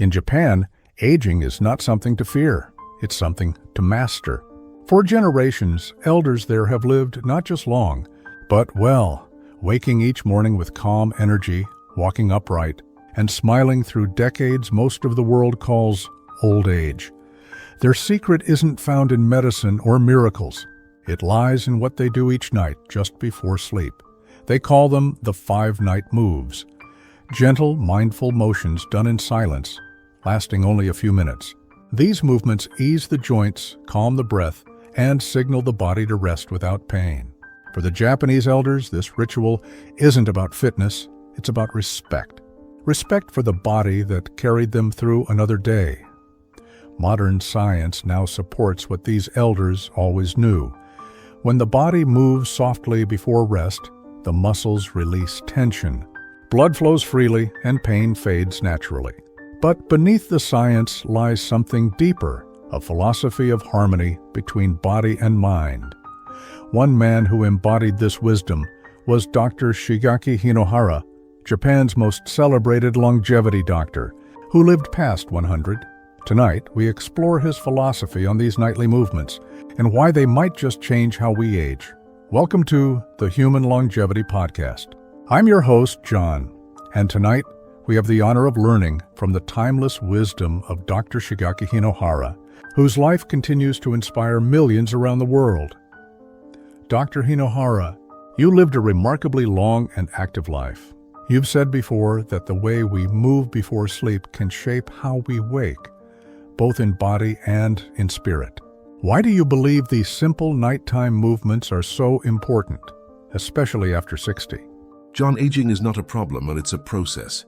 In Japan, aging is not something to fear, it's something to master. For generations, elders there have lived not just long, but well, waking each morning with calm energy, walking upright, and smiling through decades most of the world calls old age. Their secret isn't found in medicine or miracles. It lies in what they do each night just before sleep. They call them the 5-night moves. Gentle, mindful motions done in silence, lasting only a few minutes. These movements ease the joints, calm the breath, and signal the body to rest without pain. For the Japanese elders, this ritual isn't about fitness, it's about respect. Respect for the body that carried them through another day. Modern science now supports what these elders always knew. When the body moves softly before rest, the muscles release tension. Blood flows freely and pain fades naturally. But beneath the science lies something deeper, a philosophy of harmony between body and mind. One man who embodied this wisdom was Dr. Shigeaki Hinohara, Japan's most celebrated longevity doctor, who lived past 100. Tonight, we explore his philosophy on these nightly movements and why they might just change how we age. Welcome to the Human Longevity Podcast. I'm your host, John, and tonight we have the honor of learning from the timeless wisdom of Dr. Shigeaki Hinohara, whose life continues to inspire millions around the world. Dr. Hinohara, you lived a remarkably long and active life. You've said before that the way we move before sleep can shape how we wake, both in body and in spirit. Why do you believe these simple nighttime movements are so important, especially after 60? John, aging is not a problem, and it's a process.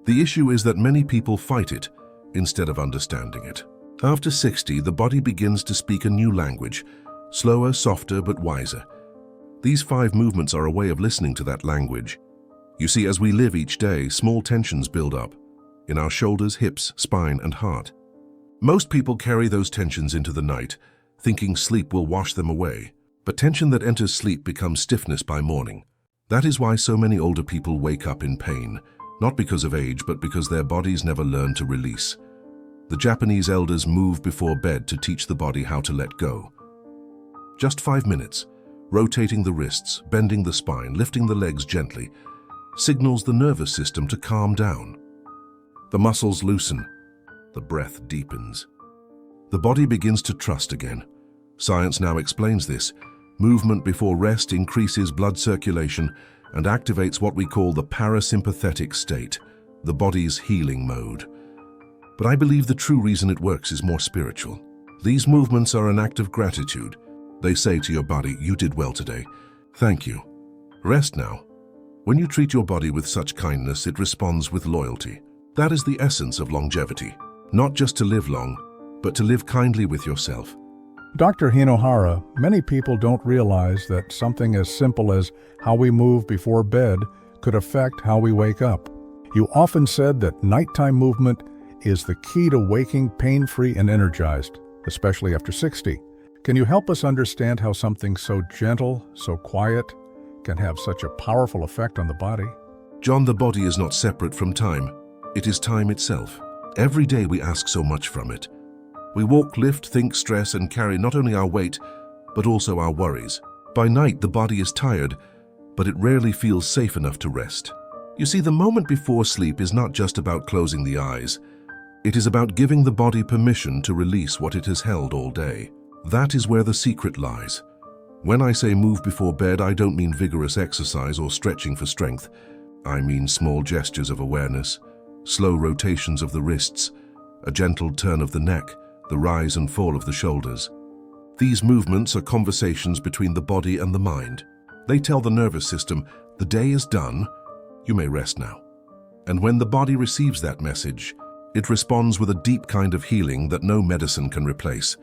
The issue is that many people fight it instead of understanding it. After 60, the body begins to speak a new language, slower, softer, but wiser. These 5 movements are a way of listening to that language. You see, as we live each day, small tensions build up in our shoulders, hips, spine, and heart. Most people carry those tensions into the night, thinking sleep will wash them away. But tension that enters sleep becomes stiffness by morning. That is why so many older people wake up in pain, not because of age, but because their bodies never learn to release. The Japanese elders move before bed to teach the body how to let go. Just 5 minutes, rotating the wrists, bending the spine, lifting the legs gently, signals the nervous system to calm down. The muscles loosen, the breath deepens. The body begins to trust again. Science now explains this. Movement before rest increases blood circulation and activates what we call the parasympathetic state, the body's healing mode. But I believe the true reason it works is more spiritual. These movements are an act of gratitude. They say to your body, "You did well today. Thank you. Rest now." When you treat your body with such kindness, it responds with loyalty. That is the essence of longevity. Not just to live long, but to live kindly with yourself. Dr. Hinohara, many people don't realize that something as simple as how we move before bed could affect how we wake up. You often said that nighttime movement is the key to waking pain-free and energized, especially after 60. Can you help us understand how something so gentle, so quiet, can have such a powerful effect on the body? John, the body is not separate from time. It is time itself. Every day we ask so much from it. We walk, lift, think, stress, and carry not only our weight, but also our worries. By night, the body is tired, but it rarely feels safe enough to rest. You see, the moment before sleep is not just about closing the eyes. It is about giving the body permission to release what it has held all day. That is where the secret lies. When I say move before bed, I don't mean vigorous exercise or stretching for strength. I mean small gestures of awareness, slow rotations of the wrists, a gentle turn of the neck, the rise and fall of the shoulders. These movements are conversations between the body and the mind. They tell the nervous system, the day is done, you may rest now. And when the body receives that message, it responds with a deep kind of healing that no medicine can replace.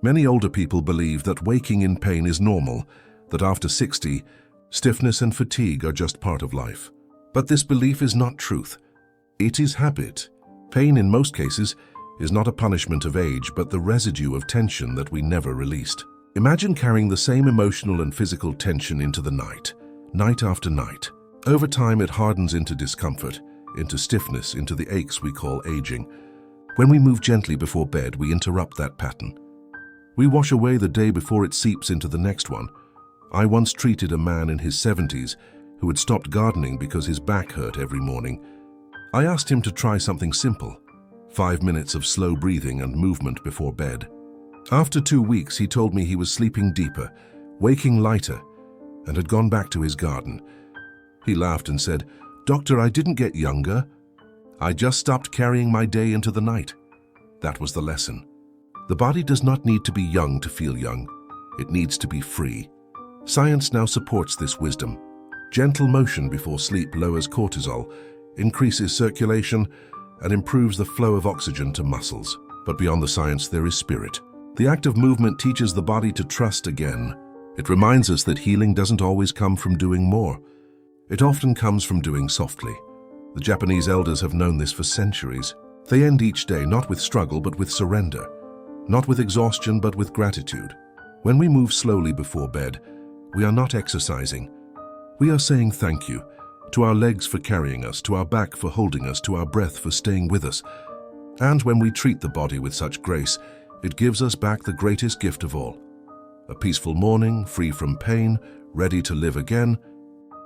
Many older people believe that waking in pain is normal, that after 60, stiffness and fatigue are just part of life. But this belief is not truth. It is habit. Pain, in most cases, is not a punishment of age, but the residue of tension that we never released. Imagine carrying the same emotional and physical tension into the night, night after night. Over time, it hardens into discomfort, into stiffness, into the aches we call aging. When we move gently before bed, we interrupt that pattern. We wash away the day before it seeps into the next one. I once treated a man in his 70s who had stopped gardening because his back hurt every morning. I asked him to try something simple, 5 minutes of slow breathing and movement before bed. After 2 weeks, he told me he was sleeping deeper, waking lighter, and had gone back to his garden. He laughed and said, "Doctor, I didn't get younger. I just stopped carrying my day into the night." That was the lesson. The body does not need to be young to feel young. It needs to be free. Science now supports this wisdom. Gentle motion before sleep lowers cortisol, increases circulation, and improves the flow of oxygen to muscles. But beyond the science, there is spirit. The act of movement teaches the body to trust again. It reminds us that healing doesn't always come from doing more. It often comes from doing softly. The Japanese elders have known this for centuries. They end each day not with struggle but with surrender, not with exhaustion but with gratitude. When we move slowly before bed, we are not exercising. We are saying thank you to our legs for carrying us, to our back for holding us, to our breath for staying with us. And when we treat the body with such grace, it gives us back the greatest gift of all. A peaceful morning, free from pain, ready to live again.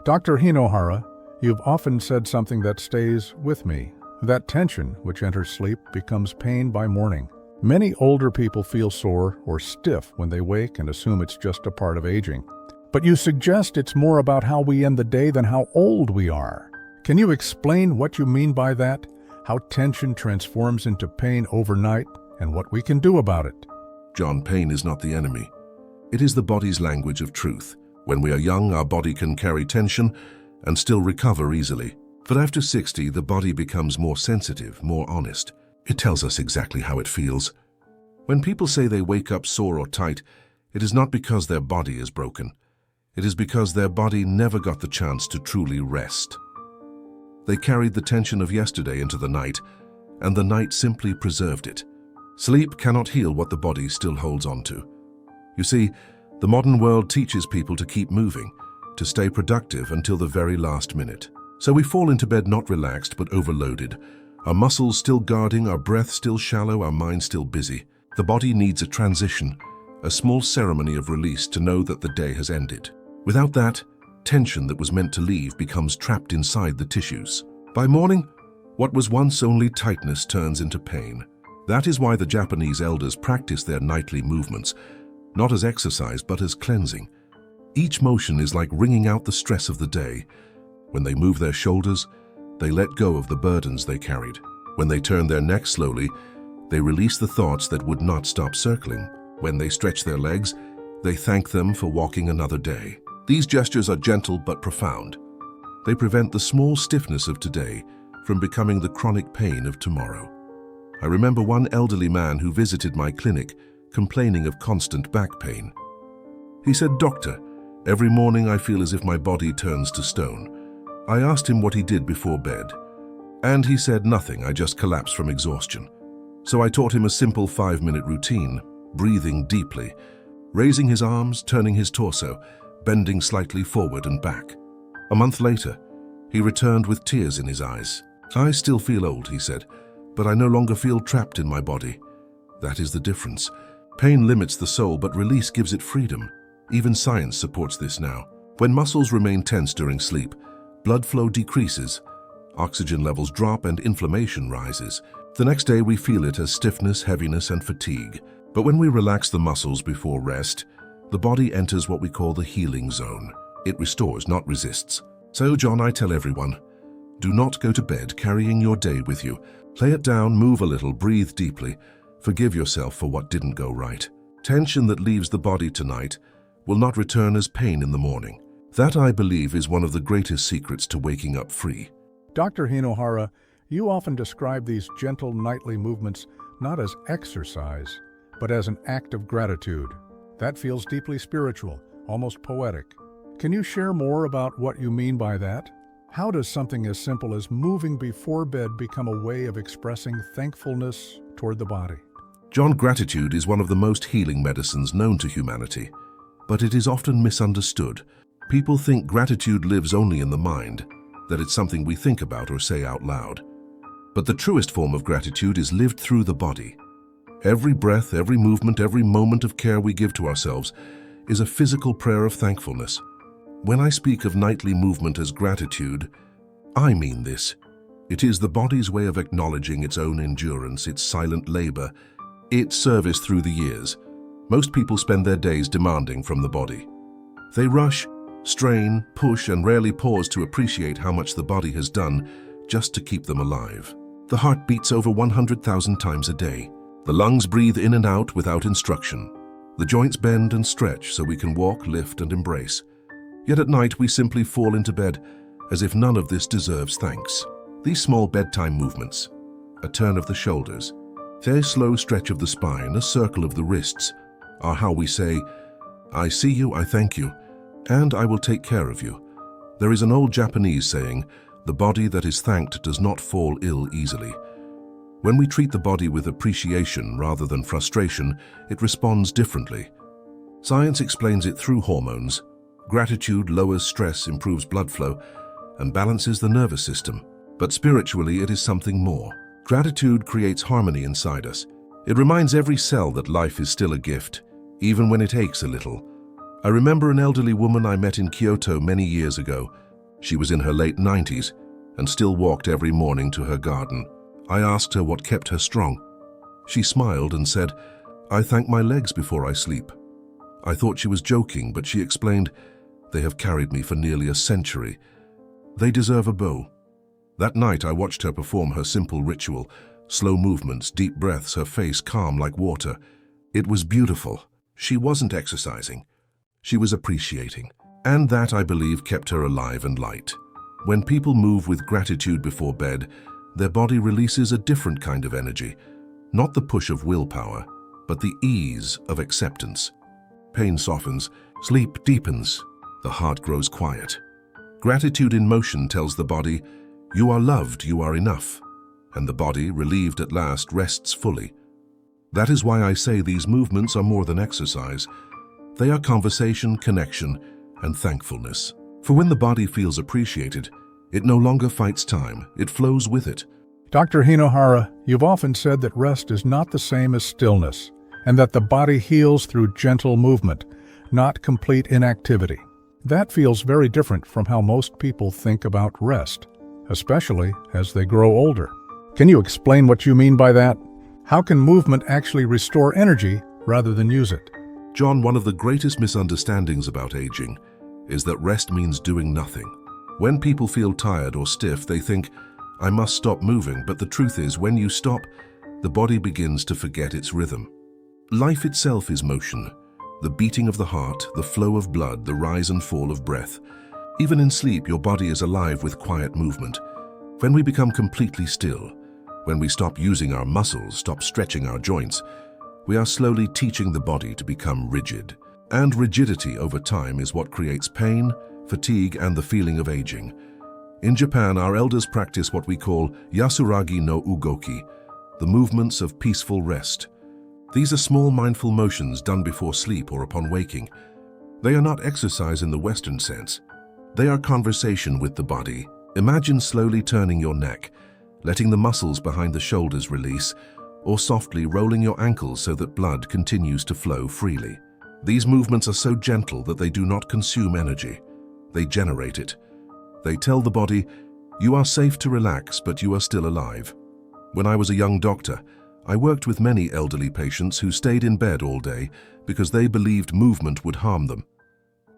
Dr. Hinohara, you've often said something that stays with me. That tension which enters sleep becomes pain by morning. Many older people feel sore or stiff when they wake and assume it's just a part of aging. But you suggest it's more about how we end the day than how old we are. Can you explain what you mean by that? How tension transforms into pain overnight and what we can do about it? John, pain is not the enemy. It is the body's language of truth. When we are young, our body can carry tension and still recover easily. But after 60, the body becomes more sensitive, more honest. It tells us exactly how it feels. When people say they wake up sore or tight, it is not because their body is broken. It is because their body never got the chance to truly rest. They carried the tension of yesterday into the night, and the night simply preserved it. Sleep cannot heal what the body still holds on to. You see, the modern world teaches people to keep moving, to stay productive until the very last minute. So we fall into bed not relaxed but overloaded, our muscles still guarding, our breath still shallow, our mind still busy. The body needs a transition, a small ceremony of release to know that the day has ended. Without that, tension that was meant to leave becomes trapped inside the tissues. By morning, what was once only tightness turns into pain. That is why the Japanese elders practice their nightly movements, not as exercise but as cleansing. Each motion is like wringing out the stress of the day. When they move their shoulders, they let go of the burdens they carried. When they turn their neck slowly, they release the thoughts that would not stop circling. When they stretch their legs, they thank them for walking another day. These gestures are gentle but profound. They prevent the small stiffness of today from becoming the chronic pain of tomorrow. I remember one elderly man who visited my clinic complaining of constant back pain. He said, "Doctor, every morning I feel as if my body turns to stone." I asked him what he did before bed, and he said nothing, I just collapsed from exhaustion. So I taught him a simple 5-minute routine, breathing deeply, raising his arms, turning his torso, bending slightly forward and back. A month later, he returned with tears in his eyes. "I still feel old," he said, "but I no longer feel trapped in my body." That is the difference. Pain limits the soul, but release gives it freedom. Even science supports this now. When muscles remain tense during sleep, blood flow decreases, oxygen levels drop, and inflammation rises. The next day we feel it as stiffness, heaviness, and fatigue. But when we relax the muscles before rest, the body enters what we call the healing zone. It restores, not resists. So, John, I tell everyone, do not go to bed carrying your day with you. Lay it down, move a little, breathe deeply. Forgive yourself for what didn't go right. Tension that leaves the body tonight will not return as pain in the morning. That, I believe, is one of the greatest secrets to waking up free. Dr. Hinohara, you often describe these gentle nightly movements not as exercise, but as an act of gratitude. That feels deeply spiritual, almost poetic. Can you share more about what you mean by that? How does something as simple as moving before bed become a way of expressing thankfulness toward the body? John, gratitude is one of the most healing medicines known to humanity, but it is often misunderstood. People think gratitude lives only in the mind, that it's something we think about or say out loud. But the truest form of gratitude is lived through the body. Every breath, every movement, every moment of care we give to ourselves is a physical prayer of thankfulness. When I speak of nightly movement as gratitude, I mean this. It is the body's way of acknowledging its own endurance, its silent labor, its service through the years. Most people spend their days demanding from the body. They rush, strain, push, and rarely pause to appreciate how much the body has done just to keep them alive. The heart beats over 100,000 times a day. The lungs breathe in and out without instruction. The joints bend and stretch so we can walk, lift, and embrace. Yet at night we simply fall into bed as if none of this deserves thanks. These small bedtime movements, a turn of the shoulders, a slow stretch of the spine, a circle of the wrists, are how we say, "I see you, I thank you, and I will take care of you." There is an old Japanese saying, "The body that is thanked does not fall ill easily." When we treat the body with appreciation rather than frustration, it responds differently. Science explains it through hormones. Gratitude lowers stress, improves blood flow, and balances the nervous system. But spiritually, it is something more. Gratitude creates harmony inside us. It reminds every cell that life is still a gift, even when it aches a little. I remember an elderly woman I met in Kyoto many years ago. She was in her late 90s and still walked every morning to her garden. I asked her what kept her strong. She smiled and said, "I thank my legs before I sleep." I thought she was joking, but she explained, "They have carried me for nearly a century. They deserve a bow." That night I watched her perform her simple ritual, slow movements, deep breaths, her face calm like water. It was beautiful. She wasn't exercising. She was appreciating. And that, I believe, kept her alive and light. When people move with gratitude before bed, their body releases a different kind of energy, not the push of willpower, but the ease of acceptance. Pain softens, sleep deepens, the heart grows quiet. Gratitude in motion tells the body, "You are loved, you are enough," and the body, relieved at last, rests fully. That is why I say these movements are more than exercise. They are conversation, connection, and thankfulness. For when the body feels appreciated, it no longer fights time, it flows with it. Dr. Hinohara, you've often said that rest is not the same as stillness, and that the body heals through gentle movement, not complete inactivity. That feels very different from how most people think about rest, especially as they grow older. Can you explain what you mean by that? How can movement actually restore energy rather than use it? John, one of the greatest misunderstandings about aging is that rest means doing nothing. When people feel tired or stiff, they think, "I must stop moving," but the truth is, when you stop, the body begins to forget its rhythm. Life itself is motion, the beating of the heart, the flow of blood, the rise and fall of breath. Even in sleep, your body is alive with quiet movement. When we become completely still, when we stop using our muscles, stop stretching our joints, we are slowly teaching the body to become rigid. And rigidity over time is what creates pain, fatigue, and the feeling of aging. In Japan, our elders practice what we call yasuragi no ugoki, the movements of peaceful rest. These are small mindful motions done before sleep or upon waking. They are not exercise in the Western sense. They are conversation with the body. Imagine slowly turning your neck, letting the muscles behind the shoulders release, or softly rolling your ankles so that blood continues to flow freely. These movements are so gentle that they do not consume energy. They generate it. They tell the body, "You are safe to relax, but you are still alive." When I was a young doctor, I worked with many elderly patients who stayed in bed all day because they believed movement would harm them.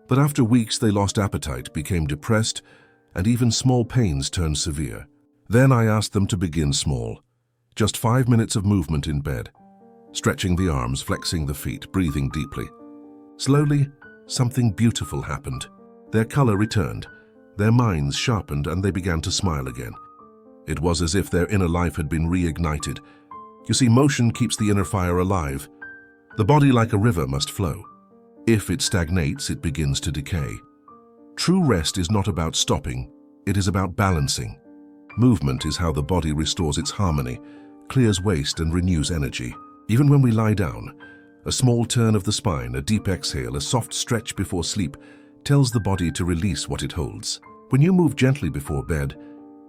But after weeks, they lost appetite, became depressed, and even small pains turned severe. Then I asked them to begin small. Just 5 minutes of movement in bed, stretching the arms, flexing the feet, breathing deeply. Slowly, something beautiful happened. Their color returned, their minds sharpened, and they began to smile again. It was as if their inner life had been reignited. You see, motion keeps the inner fire alive. The body, like a river, must flow. If it stagnates, it begins to decay. True rest is not about stopping, it is about balancing. Movement is how the body restores its harmony, clears waste, and renews energy. Even when we lie down, a small turn of the spine, a deep exhale, a soft stretch before sleep tells the body to release what it holds. When you move gently before bed,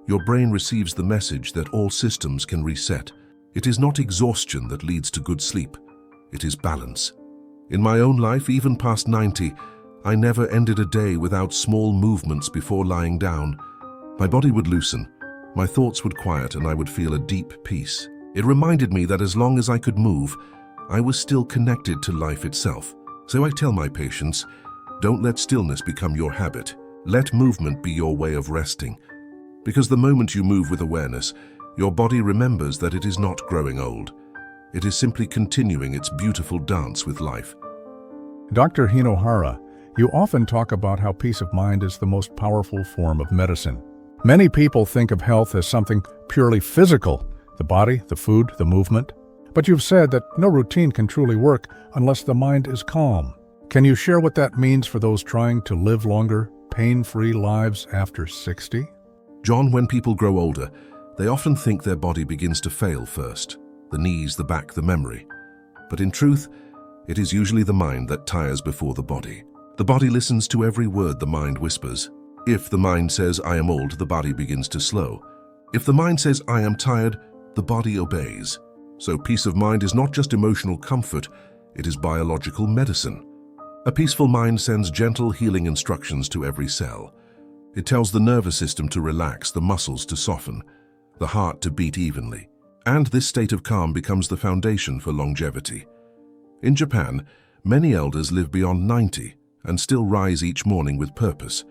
Your brain receives the message that all systems can reset. It is not exhaustion that leads to good sleep. It is balance. In my own life, even past 90, I never ended a day without small movements before lying down. My body would loosen, my thoughts would quiet, and I would feel a deep peace. It reminded me that as long as I could move, I was still connected to life itself. So I tell my patients, don't let stillness become your habit. Let movement be your way of resting. Because the moment you move with awareness, your body remembers that it is not growing old. It is simply continuing its beautiful dance with life. Dr. Hinohara, you often talk about how peace of mind is the most powerful form of medicine. Many people think of health as something purely physical, the body, the food, the movement. But you've said that no routine can truly work unless the mind is calm. Can you share what that means for those trying to live longer, pain-free lives after 60? John, when people grow older, they often think their body begins to fail first. The knees, the back, the memory. But in truth, it is usually the mind that tires before the body. The body listens to every word the mind whispers. If the mind says, I am old, the body begins to slow. If the mind says, I am tired, the body obeys. So peace of mind is not just emotional comfort, it is biological medicine. A peaceful mind sends gentle healing instructions to every cell. It tells the nervous system to relax, the muscles to soften, the heart to beat evenly. And this state of calm becomes the foundation for longevity. In Japan, many elders live beyond 90 and still rise each morning with purpose.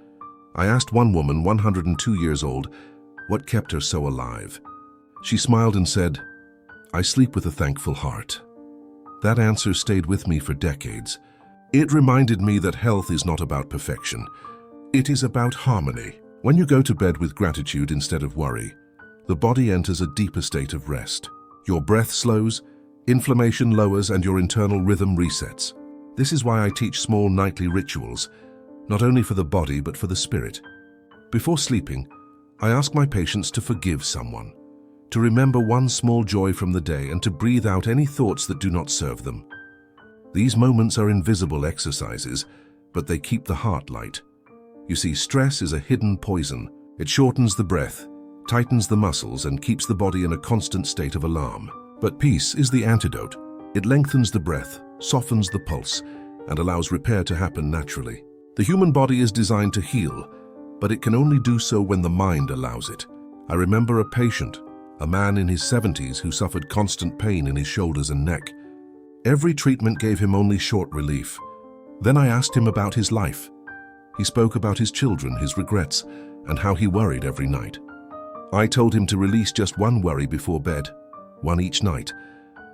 I asked one woman, 102 years old, what kept her so alive. She smiled and said, I sleep with a thankful heart. That answer stayed with me for decades. It reminded me that health is not about perfection. It is about harmony. When you go to bed with gratitude instead of worry, the body enters a deeper state of rest. Your breath slows, inflammation lowers, and your internal rhythm resets. This is why I teach small nightly rituals, not only for the body but for the spirit. Before sleeping, I ask my patients to forgive someone, to remember one small joy from the day, and to breathe out any thoughts that do not serve them. These moments are invisible exercises, but they keep the heart light. You see, stress is a hidden poison. It shortens the breath, tightens the muscles, and keeps the body in a constant state of alarm. But peace is the antidote. It lengthens the breath, softens the pulse, and allows repair to happen naturally. The human body is designed to heal, but it can only do so when the mind allows it. I remember a patient, a man in his 70s who suffered constant pain in his shoulders and neck. Every treatment gave him only short relief. Then I asked him about his life. He spoke about his children, his regrets, and how he worried every night. I told him to release just one worry before bed, one each night,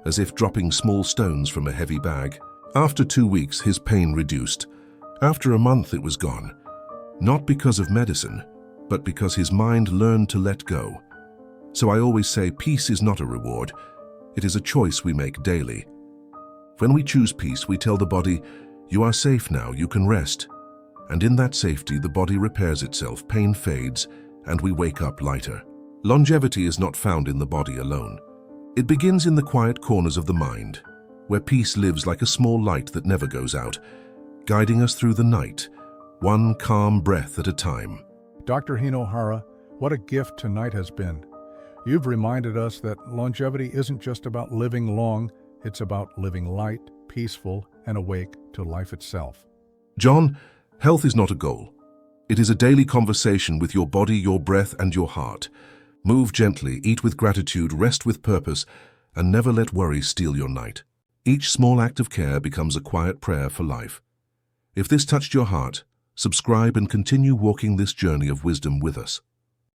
as if dropping small stones from a heavy bag. After 2 weeks, his pain reduced. After a month, it was gone. Not because of medicine, but because his mind learned to let go. So I always say peace is not a reward. It is a choice we make daily. When we choose peace, we tell the body, you are safe now, you can rest. And in that safety, the body repairs itself, pain fades, and we wake up lighter. Longevity is not found in the body alone. It begins in the quiet corners of the mind, where peace lives like a small light that never goes out, guiding us through the night, one calm breath at a time. Dr. Hinohara, what a gift tonight has been. You've reminded us that longevity isn't just about living long, it's about living light, peaceful, and awake to life itself. John, health is not a goal. It is a daily conversation with your body, your breath, and your heart. Move gently, eat with gratitude, rest with purpose, and never let worry steal your night. Each small act of care becomes a quiet prayer for life. If this touched your heart, subscribe and continue walking this journey of wisdom with us.